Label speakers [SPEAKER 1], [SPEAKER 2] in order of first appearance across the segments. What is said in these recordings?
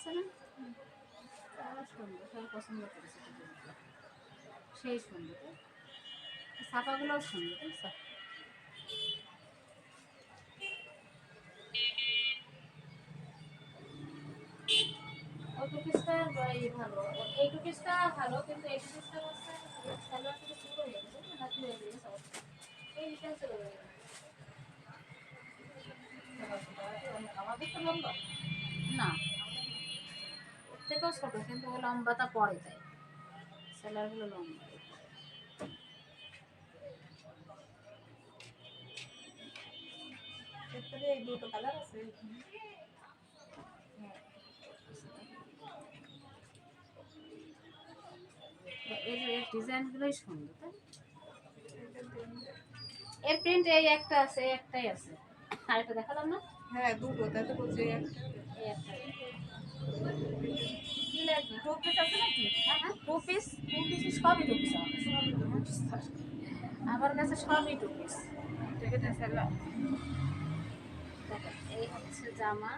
[SPEAKER 1] আছে না, সুন্দর, সবাই পছন্দ করেছে সেই সুন্দর, ছাপাগুলোও সুন্দর বুঝছো। ওই টু পিসটা ভালো, এই টু পিসটা ভালো, কিন্তু এই টু পিসটা হচ্ছে সালোয়ার থেকে পুরো হয়ে গেছে না, খুলে গেছে এই ডিফারেন্স চলে গেছে। আমাদের তো লম্বা না, ওর থেকেও ছোট, কিন্তু ও লম্বাটা পরে তাই সেলারগুলো লম্বা। এই দুটো কালার আছে, এর ডিজাইনগুলোই সুন্দর, তাই এর প্রিন্ট এই একটা আছে, একটাই আছে, আরেকটা দেখালাম না। হ্যাঁ দুটো, তাই তো বলছি একটা, এই একটা কি লাগবে, টু পিস আছে নাকি? হ্যাঁ হ্যাঁ, টু পিস, টু পিস সবই টু পিস, আমার কাছে সবই টু পিস। এই হচ্ছে জামা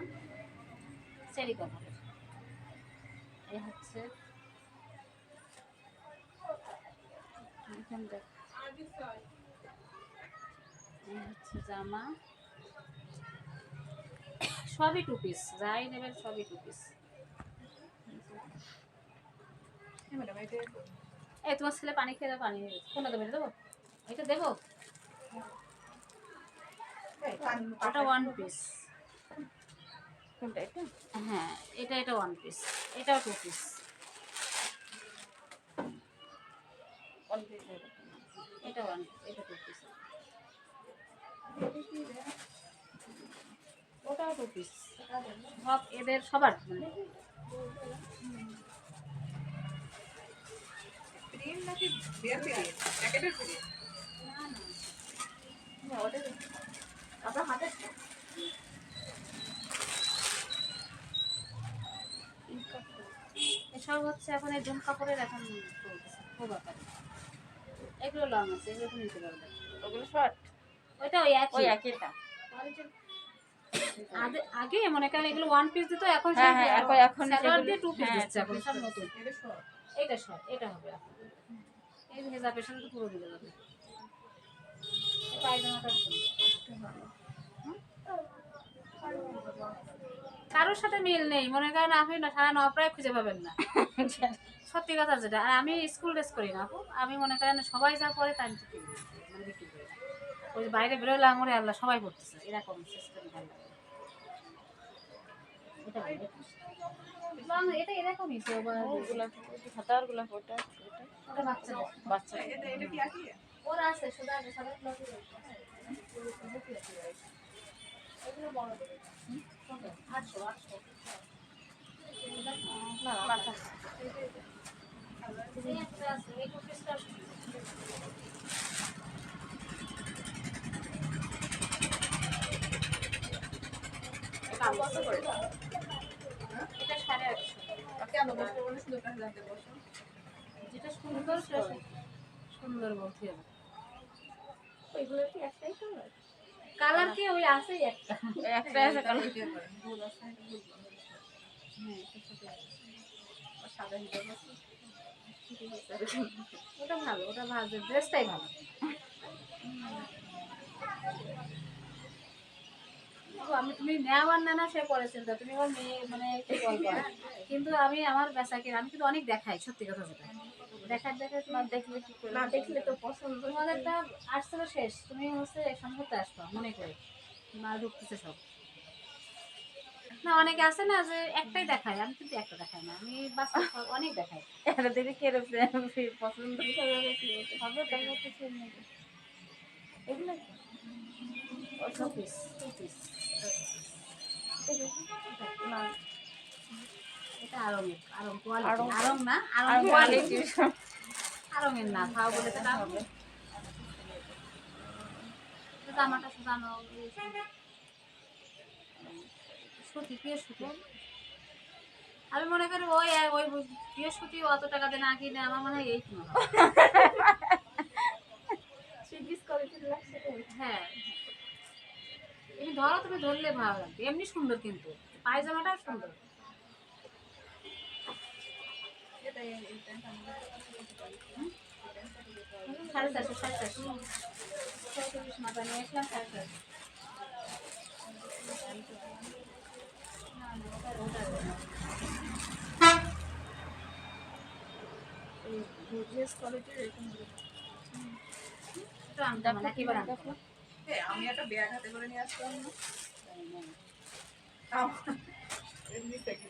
[SPEAKER 1] চেরি কালারের, এই হচ্ছে জামা, সবই টু পিস, যাই নেবেন সবই টু পিস। এই তোমার ছেলে পানি খেয়ে পানি হয়ে গেছে, কোনটা দেবে, দেবো এটা দেবো, ওটা ওয়ান পিস, কোনটা এটা? হ্যাঁ এটা, এটা ওয়ান পিস, এটাও টু পিস, এটা ওয়ান, এটা টু পিস, ওটাও টু পিস, সব এদের সবার মানে প্রিন্ট নাকি বিয়ার প্রিন্ট, প্যাকেটের প্রিন্ট, না না ওটা আপনার হাতে এসব হচ্ছে এখন এই জুম কাপড়ের এখন চলতেছে খুব আকারে, এগুলো লং আছে, এগুলো নিতে পারবে, ওগুলো শর্ট, ওইটা ওই একইটা আগে মনে করেন এগুলো ওয়ান পিস দিত, এখন এখন সালোয়ার দিয়ে টু পিস দিচ্ছে, এখন সব নতুন, এটা শর্ট, এটা হবে এই ভেজা পেছন তো পুরো দিলে যাবে, পায়জামাটা কারোর সাথে মিল নেই, মনে করেন আপনি সারা নপ্রায় খুঁজে পাবেন না, সত্যি কথা যেটা। আর আমি স্কুল ড্রেস করি না আপু, আমি মনে করেন সবাই যা পরে তাই মানে বিক্রি করি, ওই যে বাইরে বেরোলে আমার আল্লাহ সবাই পড়তেছে এরকম সিস্টেম, ভালো লাগে এটা এরকমই তো, হাতার গোলাপ, ওটা ওটা বাচ্চা বাচ্চা, এটা কি একই ওর আছে, সুদা আছে সাদা গোলাপ, এগুলো বড় 800 800 না বাচ্চা, এই একটা আছে, এই টু পিসটা কত করে, এটা 850, কেন বলতে বলে সুন্দর কাছে জানতে বসো, যেটা সুন্দর সেটা সুন্দর বলতে হবে, ওইগুলো কি একটাই কালার, কালার কি ওই আছেই একটা, একটা আছে কালার ভুল আছে, হ্যাঁ সাদা হিজাব আছে, ওটা ভালো, ওটা ভালো, ড্রেসটাই ভালো, আমি তুমি নেওয়ার না না সে করেছেন তো, তুমি আমার মেয়ে মানে কি বলবো, কিন্তু আমি আমার বেচাকে আমি কিন্তু অনেক দেখাই, সত্যি কথা যেটা দেখার দেখা না দেখলে কি করে, না দেখলে তো পছন্দ, তোমাদেরটা আসছিল শেষ, তুমি হচ্ছে সম্পর্কে আসবা মনে করে মাল ঢুকতেছে সব, না অনেকে আছে না যে একটাই দেখায়, আমি কিন্তু একটা দেখাই না, আমি বাস্তব অনেক দেখাই, এটা দেখে কে পছন্দ হবে তাই হচ্ছে এগুলো টু পিস, টু পিস না, এটা আরঙের, আরং কোয়ালিটি, আরং না আরং কোয়ালিটি, আরঙের না খাও বলে তো হবে, জামাটা শুকানো সুতি পিওর সুতি, আমি মনে করি ওই ওই পিওর সুতি অত টাকা দিয়ে না কিনে আমার মনে হয় এই কিনো, হ্যাঁ এমনি ধরো, তুমি ধরলে ভালো লাগবে, এমনি সুন্দর, কিন্তু পায়জামাটাও সুন্দর, 450, 450 মাথা নিয়ে আসলাম 450। তো আনতাম না, একেবারে আনতাম না।
[SPEAKER 2] আমি একটা ব্যাগ হাতে করে নিয়ে আসলাম না। এমনি থেকে